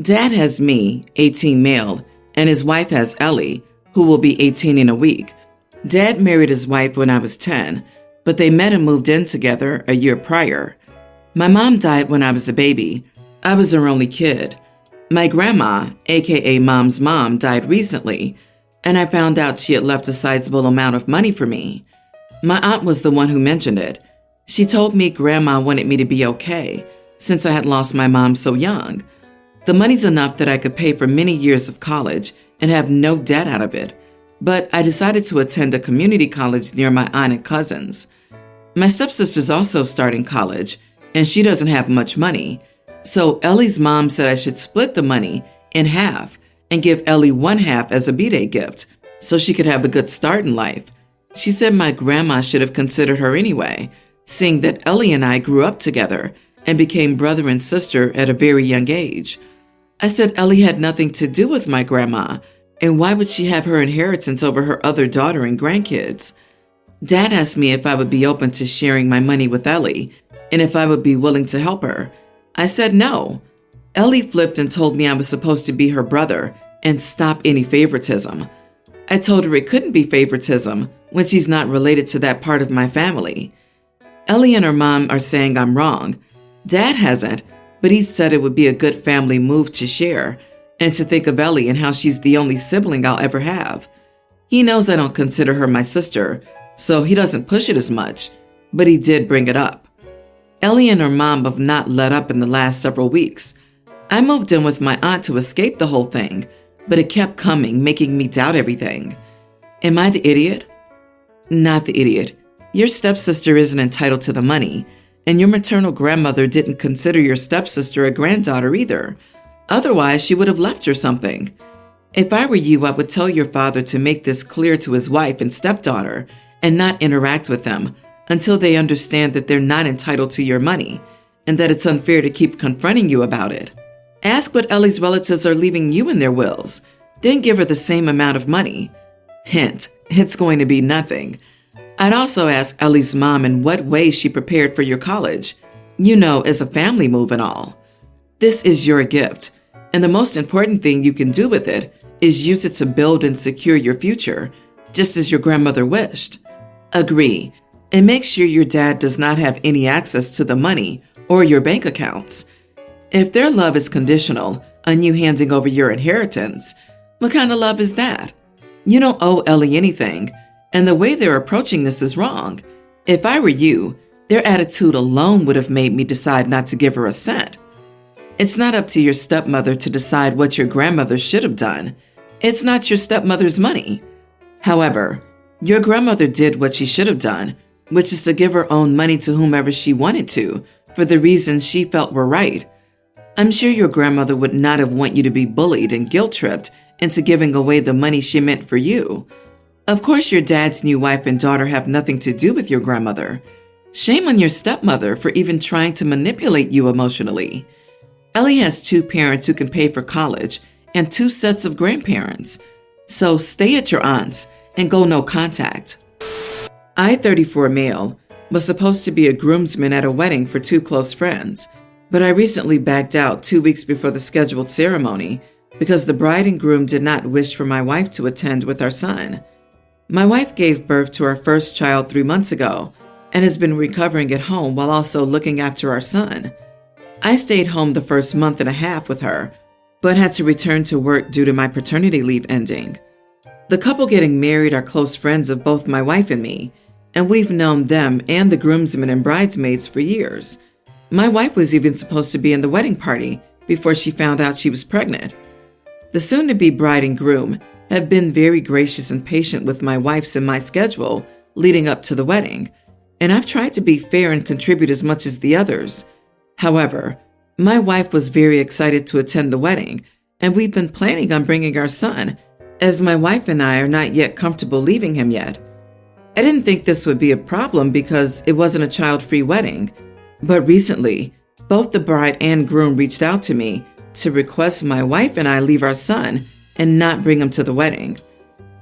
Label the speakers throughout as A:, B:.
A: Dad has me, 18 male, and his wife has Ellie, who will be 18 in a week. Dad married his wife when I was 10, but they met and moved in together a year prior. My mom died when I was a baby. I was her only kid. My grandma, aka Mom's mom, died recently, and I found out she had left a sizable amount of money for me. My aunt was the one who mentioned it. She told me Grandma wanted me to be okay, since I had lost my mom so young. The money's enough that I could pay for many years of college and have no debt out of it, but I decided to attend a community college near my aunt and cousins. My stepsister's also starting college, and she doesn't have much money, so Ellie's mom said I should split the money in half and give Ellie one half as a B-Day gift so she could have a good start in life. She said my grandma should have considered her anyway, seeing that Ellie and I grew up together and became brother and sister at a very young age. I said Ellie had nothing to do with my grandma, and why would she have her inheritance over her other daughter and grandkids? Dad asked me if I would be open to sharing my money with Ellie, and if I would be willing to help her. I said no. Ellie flipped and told me I was supposed to be her brother and stop any favoritism. I told her it couldn't be favoritism when she's not related to that part of my family. Ellie and her mom are saying I'm wrong. Dad hasn't, but he said it would be a good family move to share and to think of Ellie and how she's the only sibling I'll ever have. He knows I don't consider her my sister, so he doesn't push it as much, but he did bring it up. Ellie and her mom have not let up in the last several weeks. I moved in with my aunt to escape the whole thing, but it kept coming, making me doubt everything. Am I the idiot? Not the idiot. Your stepsister isn't entitled to the money, and your maternal grandmother didn't consider your stepsister a granddaughter either. Otherwise, she would have left her something. If I were you, I would tell your father to make this clear to his wife and stepdaughter and not interact with them until they understand that they're not entitled to your money and that it's unfair to keep confronting you about it. Ask what Ellie's relatives are leaving you in their wills, then give her the same amount of money. Hint, it's going to be nothing. I'd also ask Ellie's mom in what way she prepared for your college, as a family move and all. This is your gift, and the most important thing you can do with it is use it to build and secure your future, just as your grandmother wished. Agree, and make sure your dad does not have any access to the money or your bank accounts. If their love is conditional on you handing over your inheritance, what kind of love is that? You don't owe Ellie anything, and the way they're approaching this is wrong. If I were you, their attitude alone would have made me decide not to give her a cent. It's not up to your stepmother to decide what your grandmother should have done. It's not your stepmother's money. However, your grandmother did what she should have done, which is to give her own money to whomever she wanted to, for the reasons she felt were right. I'm sure your grandmother would not have wanted you to be bullied and guilt-tripped into giving away the money she meant for you. Of course, your dad's new wife and daughter have nothing to do with your grandmother. Shame on your stepmother for even trying to manipulate you emotionally. Ellie has 2 parents who can pay for college and 2 sets of grandparents. So stay at your aunt's and go no contact. I, 34 male, was supposed to be a groomsman at a wedding for 2 close friends, but I recently backed out 2 weeks before the scheduled ceremony because the bride and groom did not wish for my wife to attend with our son. My wife gave birth to our first child 3 months ago and has been recovering at home while also looking after our son. I stayed home the first month and a half with her, but had to return to work due to my paternity leave ending. The couple getting married are close friends of both my wife and me, and we've known them and the groomsmen and bridesmaids for years. My wife was even supposed to be in the wedding party before she found out she was pregnant. The soon-to-be bride and groom have been very gracious and patient with my wife's and my schedule leading up to the wedding, and I've tried to be fair and contribute as much as the others. However, my wife was very excited to attend the wedding, and we've been planning on bringing our son, as my wife and I are not yet comfortable leaving him yet. I didn't think this would be a problem because it wasn't a child-free wedding, but recently, both the bride and groom reached out to me to request my wife and I leave our son and not bring him to the wedding.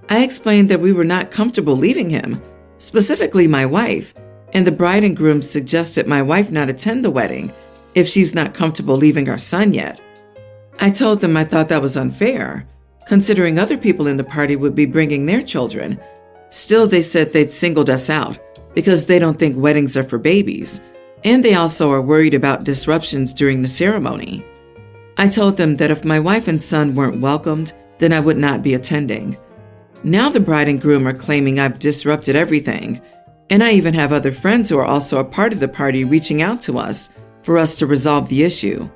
A: I explained that we were not comfortable leaving him, specifically my wife, and the bride and groom suggested my wife not attend the wedding if she's not comfortable leaving our son yet. I told them I thought that was unfair, considering other people in the party would be bringing their children. Still, they said they'd singled us out because they don't think weddings are for babies, and they also are worried about disruptions during the ceremony. I told them that if my wife and son weren't welcomed, then I would not be attending. Now the bride and groom are claiming I've disrupted everything, and I even have other friends who are also a part of the party reaching out to us for us to resolve the issue.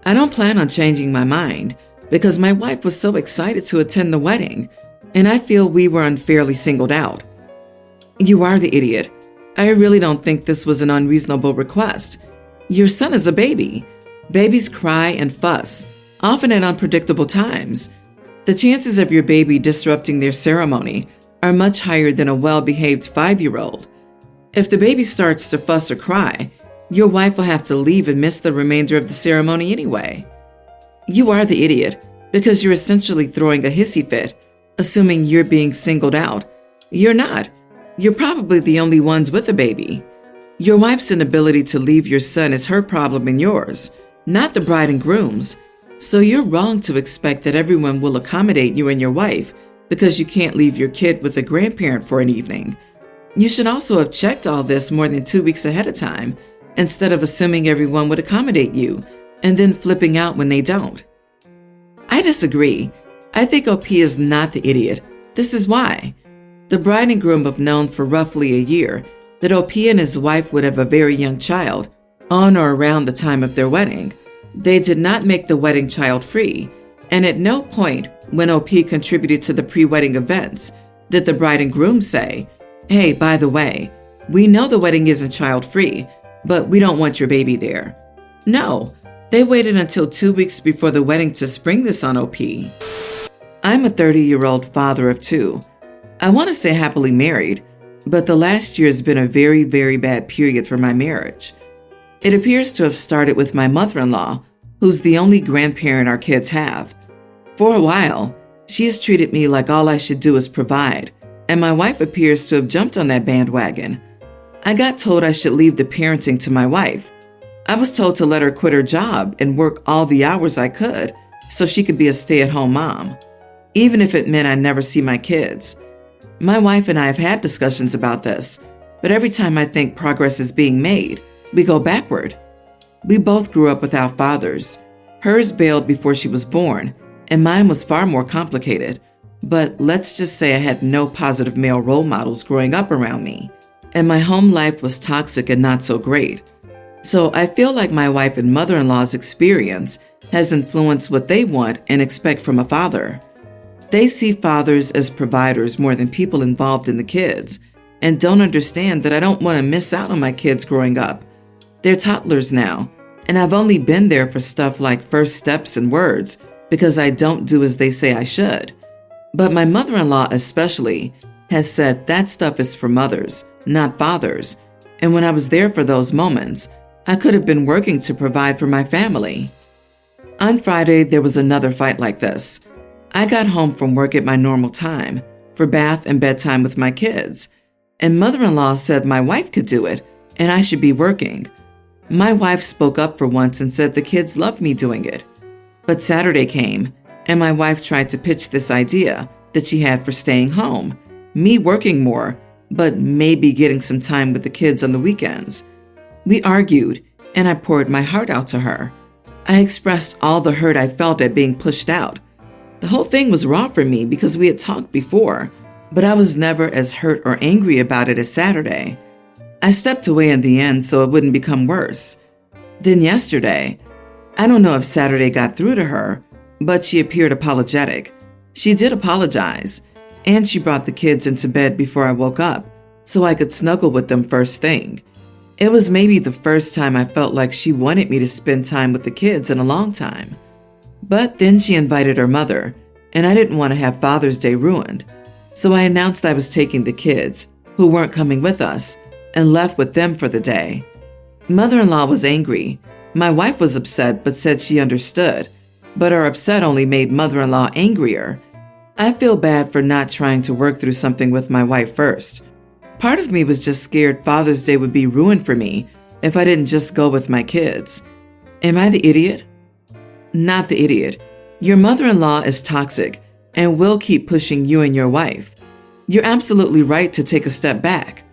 A: I don't plan on changing my mind because my wife was so excited to attend the wedding, and I feel we were unfairly singled out. You are the idiot. I really don't think this was an unreasonable request. Your son is a baby. Babies cry and fuss, often at unpredictable times. The chances of your baby disrupting their ceremony are much higher than a well-behaved 5-year-old. If the baby starts to fuss or cry, your wife will have to leave and miss the remainder of the ceremony anyway. You are the idiot because you're essentially throwing a hissy fit, assuming you're being singled out. You're not. You're probably the only ones with a baby. Your wife's inability to leave your son is her problem and yours, not the bride and groom's. So you're wrong to expect that everyone will accommodate you and your wife because you can't leave your kid with a grandparent for an evening. You should also have checked all this more than 2 weeks ahead of time, instead of assuming everyone would accommodate you and then flipping out when they don't. I disagree. I think OP is not the idiot. This is why. The bride and groom have known for roughly a year that OP and his wife would have a very young child on or around the time of their wedding. They did not make the wedding child-free, and at no point when OP contributed to the pre-wedding events did the bride and groom say, "Hey, by the way, we know the wedding isn't child-free, but we don't want your baby there." No, they waited until 2 weeks before the wedding to spring this on OP. I'm a 30-year-old father of 2. I want to say happily married, but the last year has been a very, very bad period for my marriage. It appears to have started with my mother-in-law, who's the only grandparent our kids have. For a while, she has treated me like all I should do is provide, and my wife appears to have jumped on that bandwagon. I got told I should leave the parenting to my wife. I was told to let her quit her job and work all the hours I could so she could be a stay-at-home mom, even if it meant I never see my kids. My wife and I have had discussions about this, but every time I think progress is being made, we go backward. We both grew up without fathers. Hers bailed before she was born, and mine was far more complicated. But let's just say I had no positive male role models growing up around me, and my home life was toxic and not so great. So I feel like my wife and mother-in-law's experience has influenced what they want and expect from a father. They see fathers as providers more than people involved in the kids, and don't understand that I don't want to miss out on my kids growing up. They're toddlers now, and I've only been there for stuff like first steps and words because I don't do as they say I should. But my mother-in-law especially has said that stuff is for mothers, not fathers, and when I was there for those moments, I could have been working to provide for my family. On Friday, there was another fight like this. I got home from work at my normal time for bath and bedtime with my kids, and mother-in-law said my wife could do it and I should be working. My wife spoke up for once and said the kids loved me doing it. But Saturday came, and my wife tried to pitch this idea that she had for staying home, me working more, but maybe getting some time with the kids on the weekends. We argued, and I poured my heart out to her. I expressed all the hurt I felt at being pushed out. The whole thing was raw for me because we had talked before, but I was never as hurt or angry about it as Saturday. I stepped away in the end so it wouldn't become worse. Then yesterday, I don't know if Saturday got through to her, but she appeared apologetic. She did apologize, and she brought the kids into bed before I woke up so I could snuggle with them first thing. It was maybe the first time I felt like she wanted me to spend time with the kids in a long time. But then she invited her mother, and I didn't want to have Father's Day ruined, so I announced I was taking the kids, who weren't coming with us, and left with them for the day. Mother-in-law was angry. My wife was upset but said she understood, but her upset only made mother-in-law angrier. I feel bad for not trying to work through something with my wife first. Part of me was just scared Father's Day would be ruined for me if I didn't just go with my kids. Am I the idiot? Not the idiot. Your mother-in-law is toxic and will keep pushing you and your wife. You're absolutely right to take a step back.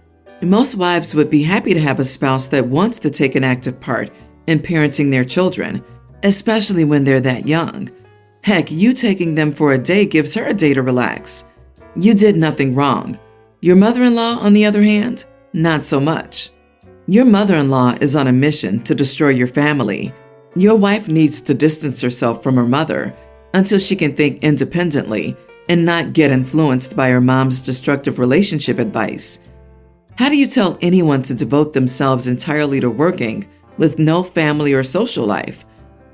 A: Most wives would be happy to have a spouse that wants to take an active part in parenting their children, especially when they're that young. Heck, you taking them for a day gives her a day to relax. You did nothing wrong. Your mother-in-law, on the other hand, not so much. Your mother-in-law is on a mission to destroy your family. Your wife needs to distance herself from her mother until she can think independently and not get influenced by her mom's destructive relationship advice. How do you tell anyone to devote themselves entirely to working with no family or social life?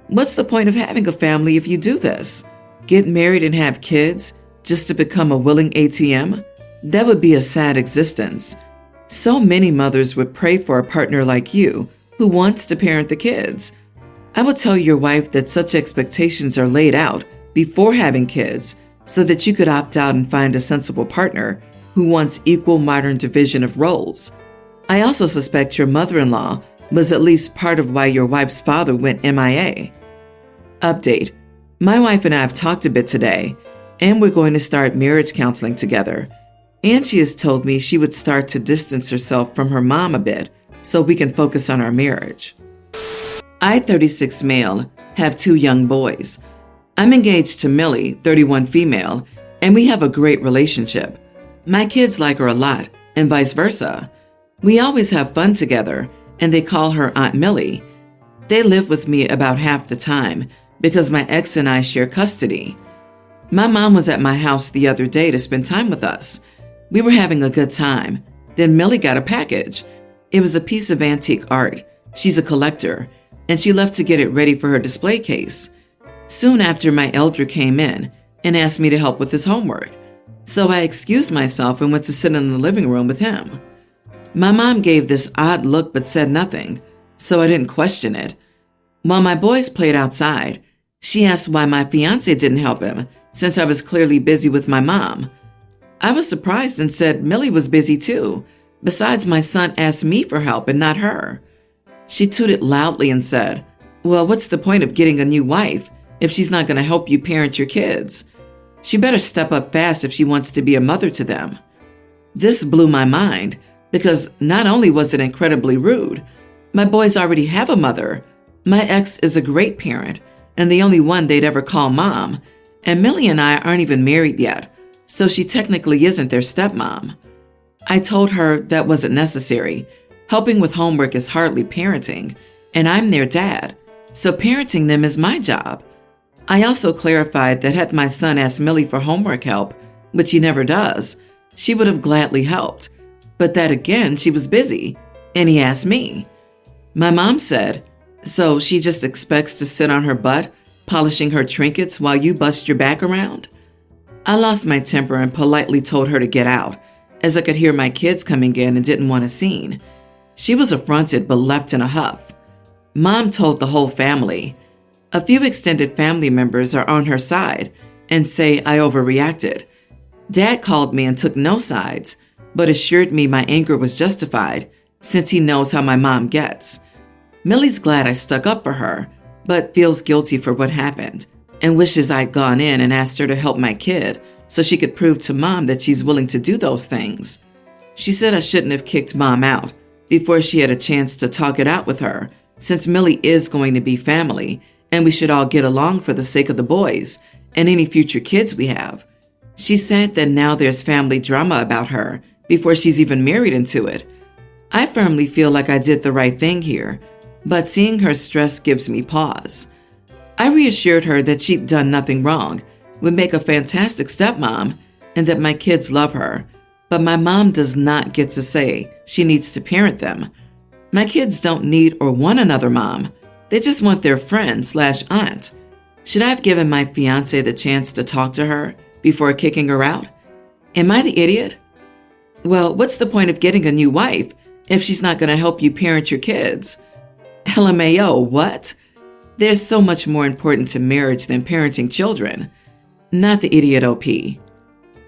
A: What's the point of having a family if you do this? Get married and have kids just to become a willing ATM? That would be a sad existence. So many mothers would pray for a partner like you who wants to parent the kids. I would tell your wife that such expectations are laid out before having kids so that you could opt out and find a sensible partner who wants equal modern division of roles. I also suspect your mother-in-law was at least part of why your wife's father went MIA. Update. My wife and I have talked a bit today, and we're going to start marriage counseling together. And she has told me she would start to distance herself from her mom a bit so we can focus on our marriage. I, 36 male, have 2 young boys. I'm engaged to Millie, 31 female, and we have a great relationship. My kids like her a lot, and vice versa. We always have fun together, and they call her Aunt Millie. They live with me about half the time because my ex and I share custody. My mom was at my house the other day to spend time with us. We were having a good time. Then Millie got a package. It was a piece of antique art. She's a collector, and she left to get it ready for her display case. Soon after, my elder came in and asked me to help with his homework. So I excused myself and went to sit in the living room with him. My mom gave this odd look but said nothing, so I didn't question it. While my boys played outside, she asked why my fiancé didn't help him, since I was clearly busy with my mom. I was surprised and said Millie was busy too. Besides, my son asked me for help and not her. She tooted loudly and said, "Well, what's the point of getting a new wife if she's not going to help you parent your kids? She better step up fast if she wants to be a mother to them." This blew my mind because not only was it incredibly rude, my boys already have a mother. My ex is a great parent and the only one they'd ever call mom, and Millie and I aren't even married yet, so she technically isn't their stepmom. I told her that wasn't necessary. Helping with homework is hardly parenting, and I'm their dad, so parenting them is my job. I also clarified that had my son asked Millie for homework help, which he never does, she would have gladly helped, but that again, she was busy, and he asked me. My mom said, "So she just expects to sit on her butt, polishing her trinkets while you bust your back around?" I lost my temper and politely told her to get out, as I could hear my kids coming in and didn't want a scene. She was affronted but left in a huff. Mom told the whole family. A few extended family members are on her side and say I overreacted. Dad called me and took no sides, but assured me my anger was justified since he knows how my mom gets. Millie's glad I stuck up for her, but feels guilty for what happened and wishes I'd gone in and asked her to help my kid so she could prove to Mom that she's willing to do those things. She said I shouldn't have kicked Mom out before she had a chance to talk it out with her, since Millie is going to be family and we should all get along for the sake of the boys and any future kids we have. She said that now there's family drama about her before she's even married into it. I firmly feel like I did the right thing here, but seeing her stress gives me pause. I reassured her that she'd done nothing wrong, would make a fantastic stepmom, and that my kids love her, but my mom does not get to say she needs to parent them. My kids don't need or want another mom. They just want their friend/aunt. Should I have given my fiancé the chance to talk to her before kicking her out? Am I the idiot? Well, what's the point of getting a new wife if she's not going to help you parent your kids? LMAO, what? There's so much more important to marriage than parenting children. Not the idiot OP.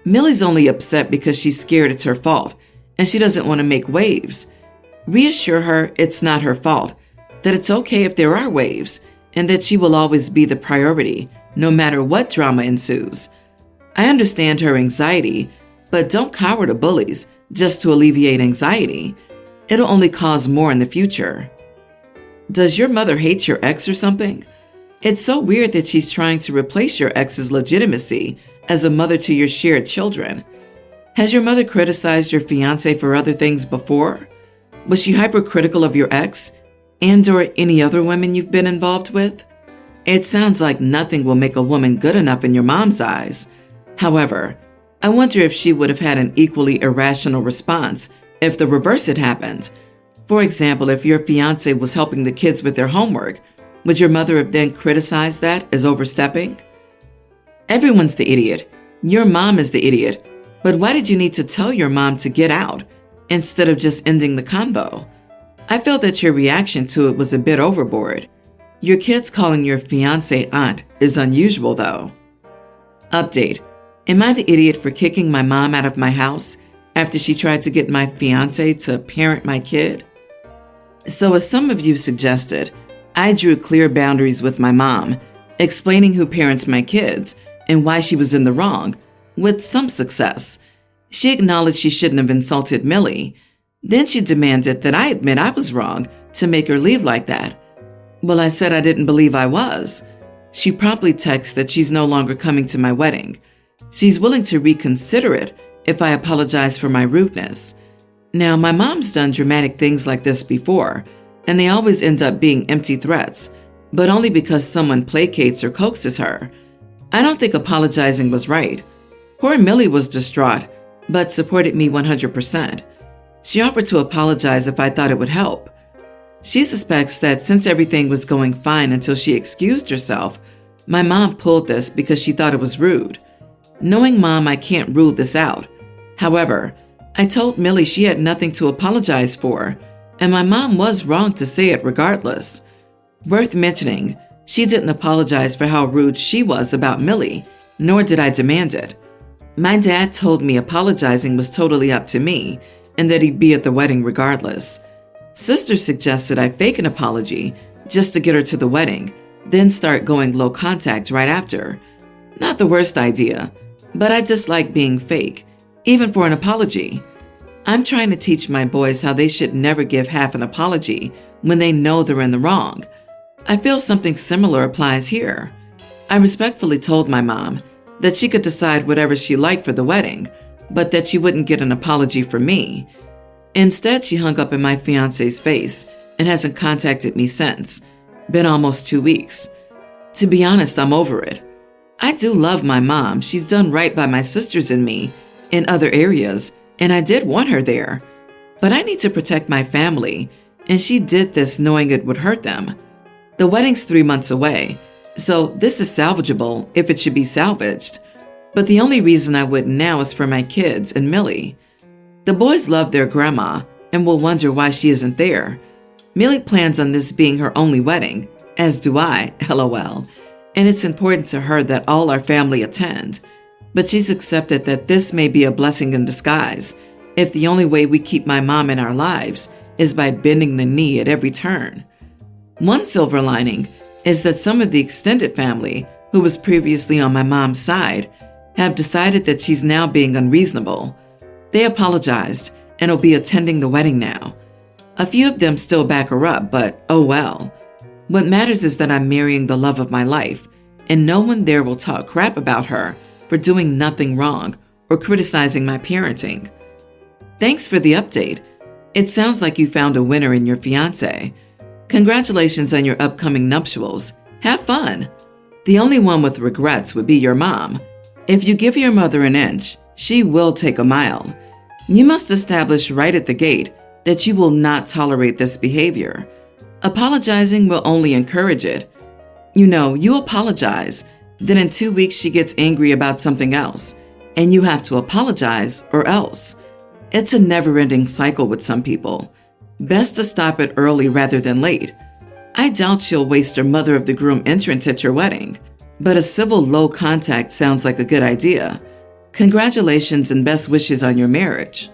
A: Millie's only upset because she's scared it's her fault, and she doesn't want to make waves. Reassure her it's not her fault, that it's okay if there are waves, and that she will always be the priority, no matter what drama ensues. I understand her anxiety, but don't cower to bullies just to alleviate anxiety. It'll only cause more in the future. Does your mother hate your ex or something? It's so weird that she's trying to replace your ex's legitimacy as a mother to your shared children. Has your mother criticized your fiancé for other things before? Was she hypercritical of your ex and/or any other women you've been involved with? It sounds like nothing will make a woman good enough in your mom's eyes. However, I wonder if she would have had an equally irrational response if the reverse had happened. For example, if your fiancé was helping the kids with their homework, would your mother have then criticized that as overstepping? Everyone's the idiot. Your mom is the idiot. But why did you need to tell your mom to get out instead of just ending the convo? I felt that your reaction to it was a bit overboard. Your kids calling your fiancé aunt is unusual, though. Update. Am I the idiot for kicking my mom out of my house after she tried to get my fiancé to parent my kid? So as some of you suggested, I drew clear boundaries with my mom, explaining who parents my kids and why she was in the wrong, with some success. She acknowledged she shouldn't have insulted Millie. Then she demanded that I admit I was wrong to make her leave like that. Well, I said I didn't believe I was. She promptly texts that she's no longer coming to my wedding. She's willing to reconsider it if I apologize for my rudeness. Now, my mom's done dramatic things like this before, and they always end up being empty threats, but only because someone placates or coaxes her. I don't think apologizing was right. Poor Millie was distraught, but supported me 100%. She offered to apologize if I thought it would help. She suspects that since everything was going fine until she excused herself, my mom pulled this because she thought it was rude. Knowing Mom, I can't rule this out. However, I told Millie she had nothing to apologize for, and my mom was wrong to say it regardless. Worth mentioning, she didn't apologize for how rude she was about Millie, nor did I demand it. My dad told me apologizing was totally up to me, and that he'd be at the wedding regardless. Sister suggested I fake an apology just to get her to the wedding, then start going low contact right after. Not the worst idea, but I dislike being fake, even for an apology. I'm trying to teach my boys how they should never give half an apology when they know they're in the wrong. I feel something similar applies here. I respectfully told my mom that she could decide whatever she liked for the wedding, but that she wouldn't get an apology from me. Instead, she hung up in my fiancé's face and hasn't contacted me since. Been almost 2 weeks. To be honest, I'm over it. I do love my mom. She's done right by my sisters and me in other areas, and I did want her there. But I need to protect my family, and she did this knowing it would hurt them. The wedding's 3 months away, so this is salvageable if it should be salvaged. But the only reason I wouldn't now is for my kids and Millie. The boys love their grandma and will wonder why she isn't there. Millie plans on this being her only wedding, as do I, LOL. And it's important to her that all our family attend. But she's accepted that this may be a blessing in disguise if the only way we keep my mom in our lives is by bending the knee at every turn. One silver lining is that some of the extended family, who was previously on my mom's side, have decided that she's now being unreasonable. They apologized and will be attending the wedding now. A few of them still back her up, but oh well. What matters is that I'm marrying the love of my life, and no one there will talk crap about her for doing nothing wrong or criticizing my parenting. Thanks for the update. It sounds like you found a winner in your fiancé. Congratulations on your upcoming nuptials. Have fun. The only one with regrets would be your mom. If you give your mother an inch, she will take a mile. You must establish right at the gate that you will not tolerate this behavior. Apologizing will only encourage it. You apologize, then in 2 weeks she gets angry about something else, and you have to apologize or else. It's a never-ending cycle with some people. Best to stop it early rather than late. I doubt she'll waste her mother of the groom entrance at your wedding, but a civil low contact sounds like a good idea. Congratulations and best wishes on your marriage.